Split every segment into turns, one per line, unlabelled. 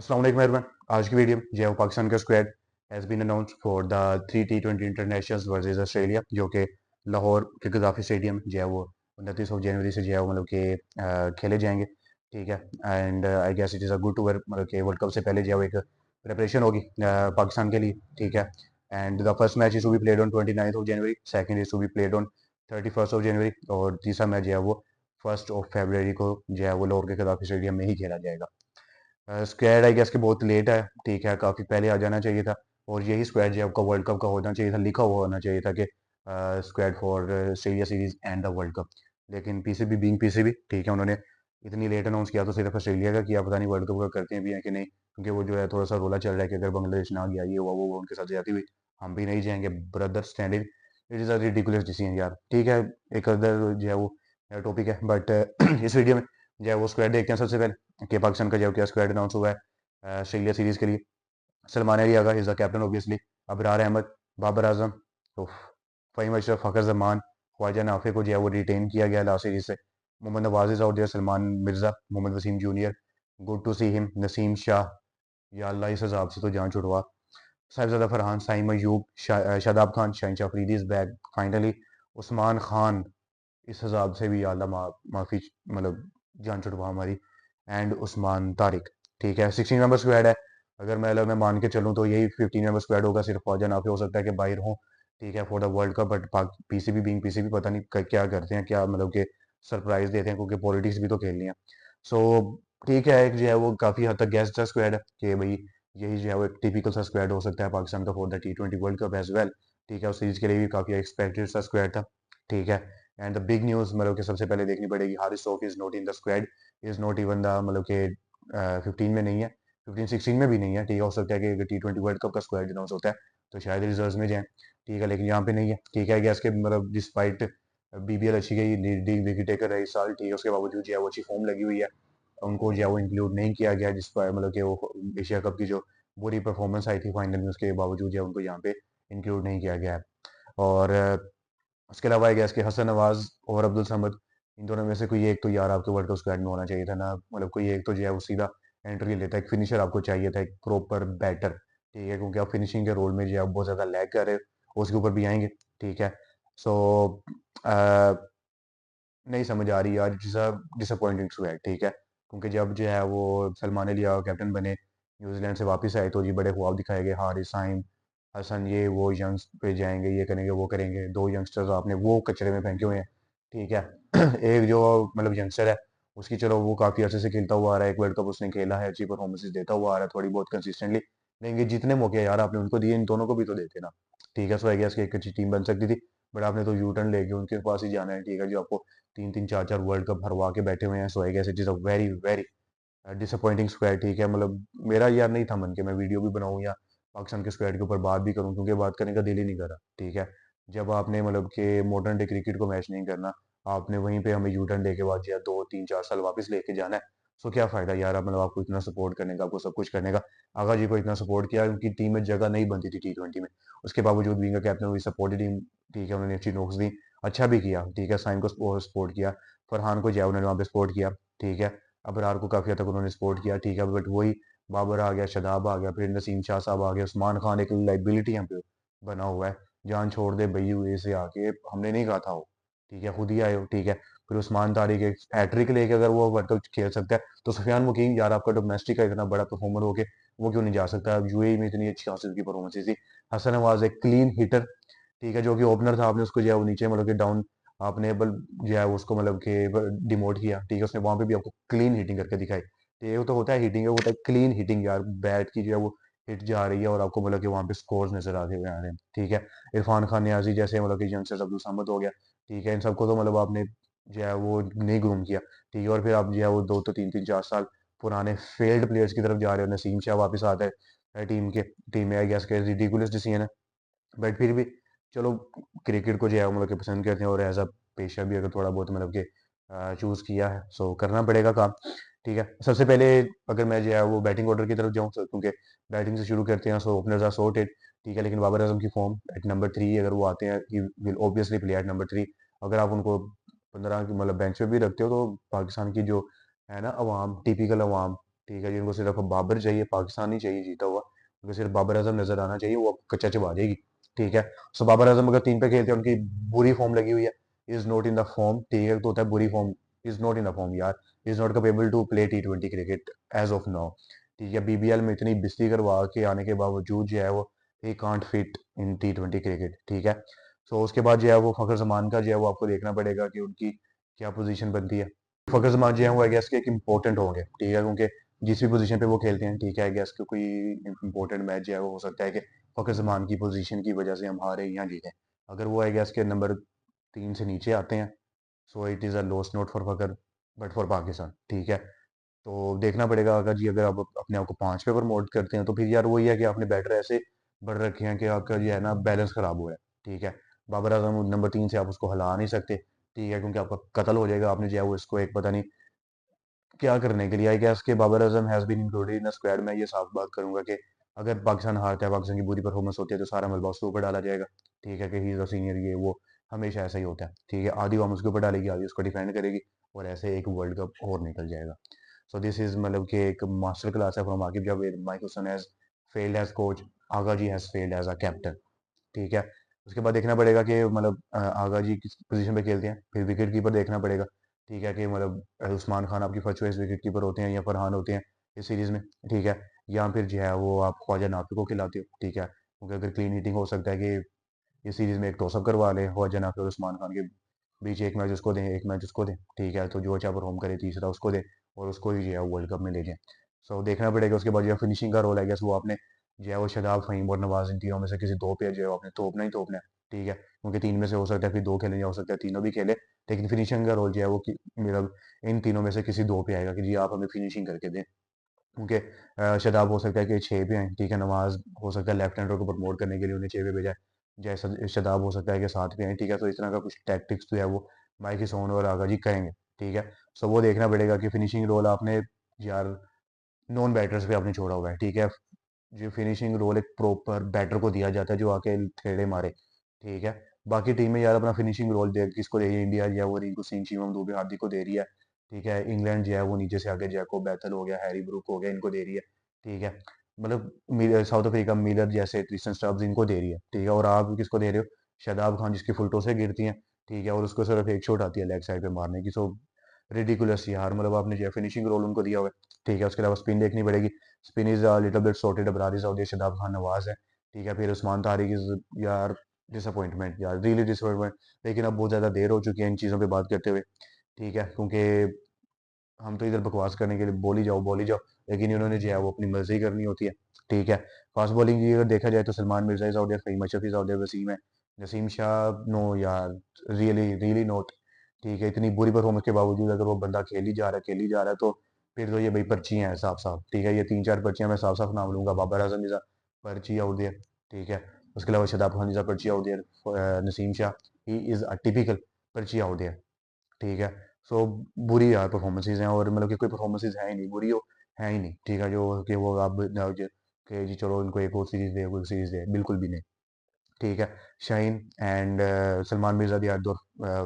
अस्सलाम वालेकुम एवरीवन। आज की वीडियो में जो है वो पाकिस्तान का squad has been announced for the 3 T20 internationals versus Australia, जो कि लाहौर के गद्दाफी स्टेडियम जो है वो 29 जनवरी से जो है वो मतलब कि खेले जाएंगे। ठीक है। And I guess it is a good to मतलब कि वर्ल्ड कप से पहले जो है वो एक प्रिपरेशन होगी पाकिस्तान के लिए। ठीक है। And the first match is to be played on 29 January, second is to be played on 31 January, और तीसरा मैच जो है वो 1 फरवरी को जो है वो लाहौर के गद्दाफी स्टेडियम में ही खेला जाएगा। स्क्वाड आई गेस कि बहुत लेट है। ठीक है, काफ़ी पहले आ जाना चाहिए था, और यही स्क्वाड जो है आपका वर्ल्ड कप का होना चाहिए था, लिखा हुआ होना चाहिए था कि squad for Australia series and the world cup. लेकिन पीसीबी बीइंग पीसीबी, ठीक है, उन्होंने इतनी लेट अनाउंस किया तो सिर्फ ऑस्ट्रेलिया का किया, पता नहीं वर्ल्ड कप का करते हैं भी हैं कि नहीं, क्योंकि वो जो है थोड़ा सा रोला चल रहा है कि अगर बांग्लादेश ना गया ये हुआ वो उनके साथ जाती हुई हम भी नहीं जाएंगे। Brother standing, it is a ridiculous decision यार। ठीक है, एक अदर जो है वो टॉपिक है, बट इस वीडियो में जो है वो स्क्वाड देखते हैं सबसे पहले कि पाकिस्तान का जो है क्या स्क्वाड अनाउंस हुआ है ऑस्ट्रेलिया सीरीज के लिए। Salman Ali Agha is the captain obviously, Abrar Ahmed, Babar Azam, तो फ़हीम अशरफ, फ़खर जमान, ख्वाजा नाफे को जो है वो रिटेन किया गया लास्ट सीरीज से। Mohammad Nawaz is out there, Salman Mirza, Mohammad Wasim junior, good to see him, Naseem Shah, या अल्लाह इस हिसाब से तो जान छुड़वा, साहिबजादा फरहान, साइम अयूब, शादाब खान, शहनशाह Afridi is back finally, Usman Khan, इस हिसाब से भी या अल्लाह माफ़ी मतलब जान छुड़वा हमारी, एंड उस्मान तारिक। ठीक है, 16 मेंबर स्क्वाड है। अगर मैं मान के चलूँ तो यही 15 मेंबर स्क्वाड होगा, सिर्फ ख्वाजा नाफी हो सकता है कि बाहर हों। ठीक है, for the world cup, but PCB being PCB पता नहीं क्या करते हैं, क्या मतलब कि सरप्राइज देते हैं, क्योंकि पॉलिटिक्स भी तो खेलनी है। सो ठीक है, एक जो है वो काफ़ी हद तक गेस्ट द स्क्वाड है कि भाई यही जो है वो एक टिपिकल सा स्क्वाड हो सकता है पाकिस्तान का for the T20 world cup as well. ठीक है, उस सीरीज के लिए भी काफ़ी एक्सपेक्टेड सा स्क्वाड था। ठीक है। एंड द बिग न्यूज़ मतलब कि सबसे पहले देखनी पड़ेगी, Haris Rauf is not in the squad, is not even the मतलब कि 15 में नहीं है, 15-16 में भी नहीं है। ठीक है, हो सकता है कि T20 वर्ल्ड कप का स्क्वाड अनाउंस होता है तो शायद रिजर्व में जाए। ठीक है, लेकिन यहाँ पे नहीं है। ठीक है, गैस के मतलब डिस्पाइट बीबीएल अच्छी गई, लीडिंग विकेट टेकर रही इस साल, ठीक है, उसके बावजूद जो है वो अच्छी फॉर्म लगी हुई है, उनको जो है वो इंक्लूड नहीं किया गया, जिस पर मतलब कि वो एशिया कप की जो बुरी परफॉर्मेंस आई थी फाइनल में, उसके बावजूद जो है उनको यहाँ पे इंक्लूड नहीं किया गया है। और उसके अलावा आई गेस कि हसन नवाज और अब्दुल समद, इन दोनों में से कोई एक तो यार आपके वर्ल्ड कप स्क्वाड में होना चाहिए था ना, मतलब कोई एक तो जो है वो सीधा एंट्री लेता है। एक फिनिशर आपको चाहिए था, एक प्रॉपर बैटर। ठीक है, क्योंकि आप फिनिशिंग के रोल में जो है आप बहुत ज़्यादा लैग कर रहे हो, उसके ऊपर भी आएंगे। ठीक है। सो नहीं समझ आ रही यार, इट्स अ डिसअपॉइंटिंग स्क्वाड। ठीक है, क्योंकि जब जो है वो सलमान अली कैप्टन बने, न्यूजीलैंड से वापस आए, तो जी बड़े ख्वाब दिखाए गए, हारिस, साइम, हसन, ये वो यंग्स पे जाएंगे, ये करेंगे वो करेंगे। दो यंगस्टर्स आपने वो कचरे में फेंके हुए हैं। ठीक है। एक जो मतलब यंगस्टर है, उसकी चलो वो काफ़ी अर्से से खेलता हुआ आ रहा है, एक वर्ल्ड कप उसने खेला है, अच्छी परफॉर्मेंसेस देता हुआ आ रहा है थोड़ी बहुत कंसिस्टेंटली। लेकिन जितने मौके यार आपने उनको दिए, इन दोनों को भी तो देते ना। ठीक है, सो आई गेस कि एक अच्छी टीम बन सकती थी, बट आपने तो यू टर्न लेके उनके पास ही जाना है। ठीक है, जो आपको 3-3 4-4 वर्ल्ड कप हरवा के बैठे हुए हैं। So I guess it is a very very disappointing squad. ठीक है, मतलब मेरा यार नहीं था मन कि मैं वीडियो भी बनाऊं या पाकिस्तान के स्क्वाड के ऊपर बात भी करूं, क्योंकि बात करने का दिल ही नहीं करा। ठीक है, जब आपने मतलब कि मॉडर्न डे क्रिकेट को मैच नहीं करना, आपने वहीं पे हमें यू टर्न लेके बाद या 2-3-4 साल वापस लेके जाना है। सो क्या फ़ायदा यार, मतलब आपको इतना सपोर्ट करने का, आपको सब कुछ करने का। आगा जी को इतना सपोर्ट किया, उनकी टीम में जगह नहीं बनती थी T20 में, उसके बावजूद being a captain we supported team. ठीक है, उन्होंने अच्छी नोक्स दी, अच्छा भी किया। ठीक है, साइम को सपोर्ट किया, फरहान को जो है उन्होंने वहाँ पे सपोर्ट किया। ठीक है, अबरार को काफ़ी हद तक उन्होंने सपोर्ट किया। ठीक है, बट वही बाबर आ गया, शादाब आ गया, फिर नसीम शाह साहब आ गए, उस्मान खान एक लाइबिलिटी यहाँ पे बना हुआ है, जान छोड़ दे भई यूए से आके, हमने नहीं कहा था वो। ठीक है, खुद ही आए हो। ठीक है, फिर उस्मान तारिक एक हैट्रिक लेके अगर वो वर्ल्ड कप खेल सकता है, तो सुफियान मुकीम यार आपका डोमेस्टिक का इतना बड़ा परफॉर्मर होके वो क्यों नहीं जा सकता। अब यूएई में इतनी अच्छी हासिल की परफॉर्मेंस थी। हसन नवाज एक क्लीन हिटर, ठीक है, जो कि ओपनर था, आपने उसको जो है वो नीचे मतलब कि डाउन, आपने बल जो है उसको मतलब कि डिमोट किया। ठीक है, उसने वहां पे भी आपको क्लीन हिटिंग करके दिखाई। तो ये तो होता है हिटिंग, है वो होता है क्लीन हिटिंग यार, बैट की जो है वो हिट जा रही है और आपको मतलब कि वहां पे स्कोर्स नजर आते हुए आ रहे हैं। ठीक है, इरफान खान, नियाजी जैसे मतलब कि यंगस्टर्स, अब्दुल समद हो गया। ठीक है, इन सबको तो मतलब आपने जो है वो नहीं ग्रूम किया। ठीक है, और फिर आप जो है वो 2 तो 3-3 4 साल पुराने फेल्ड प्लेयर्स की तरफ जा रहे हो। नसीम शाह वापस आता है टीम में, आई गेस के रिडिकुलस डिसीजन है, बट फिर भी चलो, क्रिकेट को जो है वो मतलब कि पसंद करते हैं, और एज अ पेशा भी अगर थोड़ा बहुत मतलब कि चूज़ किया है, सो करना पड़ेगा काम। ठीक है, सबसे पहले अगर मैं जो है वो बैटिंग ऑर्डर की तरफ जाऊँ, क्योंकि बैटिंग से शुरू करते हैं, सो ओपनर्स आर सॉर्टेड। ठीक है, लेकिन बाबर आजम की फॉर्म एट नंबर 3 अगर वो आते हैं, he will obviously play at number 3। अगर आप उनको 15 की मतलब बेंच पे भी रखते हो, तो पाकिस्तान की जो है ना अवाम, टिपिकल अवाम, ठीक है, जिनको सिर्फ अब बाबर चाहिए, पाकिस्तान नहीं चाहिए जीता हुआ, उनको सिर्फ बाबर आजम नजर आना चाहिए, वो कच्चा चबा देगी। ठीक है, सो बाबर आजम अगर 3 पे खेलते हैं, उनकी बुरी फॉर्म लगी हुई है, is not in the form. ठीक है, तो होता है बुरी form, is not in the form यार, is not capable to play टी20 क्रिकेट एज ऑफ नाउ। ठीक है, बीबीएल में इतनी बिस्ती करवा के आने के बावजूद जो है वो he can't fit in T20 cricket. ठीक है, सो उसके बाद जो है वो फखर जमान का जो है वो आपको देखना पड़ेगा कि उनकी क्या पोजीशन बनती है। फखर जमान जो है वो आई गेस के एक इंपॉर्टेंट होंगे। ठीक है, क्योंकि जिस भी पोजीशन पे वो खेलते हैं, ठीक है, आई गेस कि कोई इंपॉर्टेंट मैच जो है वो हो सकता है कि फखर जमान की पोजीशन की वजह से हम हारे या जीतें। अगर वो आई गेस के नंबर 3 से नीचे आते हैं, so it is a loss not for Fakhar but for Pakistan. ठीक है, तो देखना पड़ेगा अगर जी अगर आप अपने आप को 5 पे प्रमोट करते हैं, तो फिर यार वही है कि आपने बैटर ऐसे बढ़ रखे हैं कि आपका जो है ना बैलेंस खराब हुआ है। ठीक है, बाबर आजम नंबर 3 से आप उसको हिला नहीं सकते। ठीक है, क्योंकि आपका कत्ल हो जाएगा, आपने जो है वो इसको एक पता नहीं क्या करने के लिए। आई गेस के Babar Azam has been included in the squad. मैं ये साफ बात करूंगा कि अगर पाकिस्तान हारता है, पाकिस्तान की बुरी परफॉर्मेंस होती है, तो सारा मलबा उसके ऊपर डाला जाएगा। ठीक है, कि ही इज अ सीनियर, ये वो हमेशा ऐसा ही होता है। ठीक है, आधी वाम उसके ऊपर डालेगी, आधी उसको डिफेंड करेगी, और ऐसे एक वर्ल्ड कप और निकल जाएगा। सो दिस इज मतलब कि एक मास्टर क्लास है फ्रॉम आकिब, जब Mike Hussain has failed as coach, Agha ji has failed as a captain. ठीक है, उसके बाद देखना पड़ेगा कि मतलब आगा जी किस पोजीशन पे खेलते हैं, फिर विकेट कीपर देखना पड़ेगा। ठीक है, कि मतलब उस्मान खान आपकी फर्स्ट चॉइस विकेट कीपर होते हैं या फरहान होते हैं इस सीरीज में। ठीक है, या फिर जो है वो आप ख्वाजा नाफी को खिलाते हो। ठीक है, क्योंकि अगर क्लीन हिटिंग हो सकता है कि इस सीरीज में एक टॉसअप करवा लें ख्वाजा नाफी और उस्मान खान के बीच, एक मैच उसको दें, एक मैच उसको दें। ठीक है, तो जो अच्छा परफॉर्म करे तीसरा उसको दें, और उसको ही जो है वर्ल्ड कप में ले जाएं। सो देखना पड़ेगा। उसके बाद जो है फिनिशिंग का रोल है, वो आपने जो है वो शादाब, फहीम और नवाज, इन तीनों में से किसी दो पे जो है आपने तोपना ही तोपना है। ठीक है, क्योंकि 3 में से हो सकता है फिर 2 खेलें, या हो सकता है तीनों भी खेले, लेकिन फिनिशिंग का रोल जो है वो मतलब इन तीनों में से किसी 2 पे आएगा कि जी आप हमें फिनिशिंग करके दें। क्योंकि शादाब हो सकता है कि 6 पे आए। ठीक है, नवाज हो सकता है लेफ्ट हैंडर को प्रमोट करने के लिए उन्हें 6 पे भेजा है, जैसा शादाब हो सकता है कि 7 पे आए। ठीक है, तो इस तरह का कुछ टैक्टिक्स जो है वो माइकी सोन और आगा जी करेंगे। ठीक है, सो वो देखना पड़ेगा कि फिनिशिंग रोल आपने यार नॉन बैटर्स पे आपने छोड़ा हुआ है। ठीक है, जो फिनिशिंग रोल एक प्रॉपर बैटर को दिया जाता है जो आके थेड़े मारे। ठीक है, बाकी टीमें यार अपना फिनिशिंग रोल दे किसको दे रही है, इंडिया जो है वो रिंकू सिंह, शिवम दुबे, हार्दिक को दे रही है। ठीक है, इंग्लैंड जो है वो नीचे से आगे जैकोब बैथल हो गया, हैरी ब्रूक हो गया, इनको दे रही है। ठीक है, मतलब साउथ अफ्रीका मिलर जैसे ट्रिस्टन स्टब्स इनको दे रही है। ठीक है, और आप किसको दे रहे हो, शादाब खान जिसकी फुलटो से गिरती हैं। ठीक है, और उसको सिर्फ एक शॉट आती है लेग साइड पे मारने की। सो रिडिकुलस यार, मतलब आपने जो है फिनिशिंग रोल उनको दिया हुआ है। ठीक है, उसके अलावा स्पिन देखनी पड़ेगी। Spin is little bit sorted, अबरारी साउदी, शादाब खान, नवाज है। ठीक है, फिर उस्मान तारिक इज यार डिसअपॉइंटमेंट, यार रियली डिसअपॉइंटमेंट। लेकिन अब बहुत ज़्यादा देर हो चुकी है इन चीज़ों पे बात करते हुए। ठीक है, क्योंकि हम तो इधर बकवास करने के लिए बोल ही जाओ, लेकिन इन्होंने जो है वो अपनी मर्जी करनी होती है। ठीक है, फास्ट बॉलिंग की अगर देखा जाए तो Salman Mirza is out there, Fahim Ashraf is out there, Wasim है, नसीम शाह नो यार, रियली रियली नॉट। ठीक है, इतनी बुरी परफॉर्मेंस के बावजूद अगर वो बंदा खेल ही जा रहा है, तो फिर तो ये भाई पर्चियाँ हैं साफ साफ। ठीक है, ये 3-4 पर्चियाँ मैं साफ साफ नाम लूंगा। बाबर आजम इज अ पर्ची आउट देयर। ठीक है, उसके अलावा शादाब खान इज अ पर्ची out there, Naseem Shah he is a typical पर्ची आउट देयर। ठीक है, सो बुरी यार परफॉर्मेंसेज हैं, और मतलब कि कोई परफॉर्मेंसेज है ही नहीं बुरी, हो है ही नहीं। ठीक है, जो कि वो आप कि जी चलो इनको एक और सीरीज दे, कोई सीरीज दे, बिल्कुल भी नहीं। ठीक है, Shaheen and Salman Mirza they are दो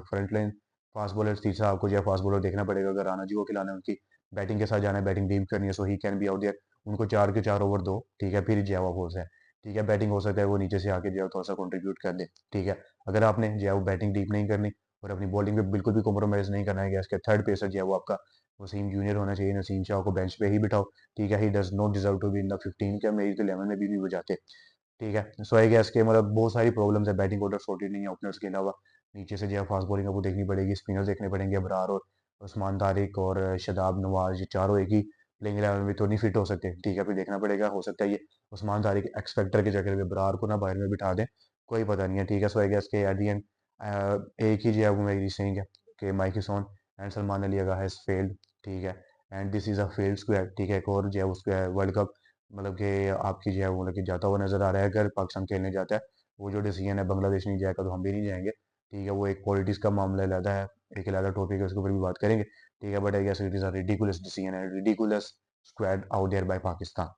फ्रंट लाइन फास्ट बॉलर। तीसरा आपको जो है फास्ट बॉलर देखना पड़ेगा, अगर राणा जी को खिलाना है, उनकी बैटिंग के साथ जाना है, बैटिंग डीप करनी है, so he can be out there. उनको 4 के 4 ओवर दो। ठीक है, फिर जयावा फोर्स है। ठीक है, बैटिंग हो सकता है वो नीचे से आके जो है थोड़ा सा कंट्रीब्यूट कर दे। ठीक है, अगर आपने जो है वो बैटिंग डीप नहीं करनी और अपनी बॉलिंग पे बिल्कुल भी कॉम्प्रोमाइज़ नहीं करना है, गैस के थर्ड पेसर जो है वो आपका वसीम जूनियर होना चाहिए। नसीम शाह को बेंच पे ही बिठाओ। ठीक है, he does not deserve to be in the 15 के, मेरी तो 11 में भी बजाते। ठीक है, सो आई गेस के मतलब बहुत सारी प्रॉब्लम्स है, बैटिंग ऑर्डर सॉर्टेड नहीं है ओपनर्स के अलावा। नीचे से जो है फास्ट बॉलिंग आपको देखनी पड़ेगी, स्पिनर्स देखने पड़ेंगे, अबरार और उस्मान तारिक और शादाब, नवाज, ये चारों एक ही प्लेइंग 11 में तो नहीं फिट हो सकते। ठीक है, फिर देखना पड़ेगा, हो सकता है ये उस्मान तारिक एक्सपेक्टर के चक्कर में अबरार को ना बाहर में बिठा दें, कोई पता नहीं है। ठीक है, सो आई गेस के एट दी एंड एक ही जो है वो मेरी सेइंग है कि माइक इस ऑन एंड सलमान अली अगा हैज़ फेल्ड। ठीक है, and this is a failed squad. ठीक है, एक और जो है उसको वर्ल्ड कप मतलब कि आपकी जो है वो मतलब कि जाता हुआ नजर आ रहा है। अगर पाकिस्तान खेलने जाता है, वो जो डिसीजन है बांग्लादेश नहीं जाएगा तो हम भी नहीं जाएंगे। ठीक है, वो एक पॉलिटिक्स का मामला अलग है, एक अलग टॉपिक है, उसके ऊपर भी बात करेंगे। ठीक है, but I guess it is a ridiculous decision है, ridiculous squad out there by Pakistan.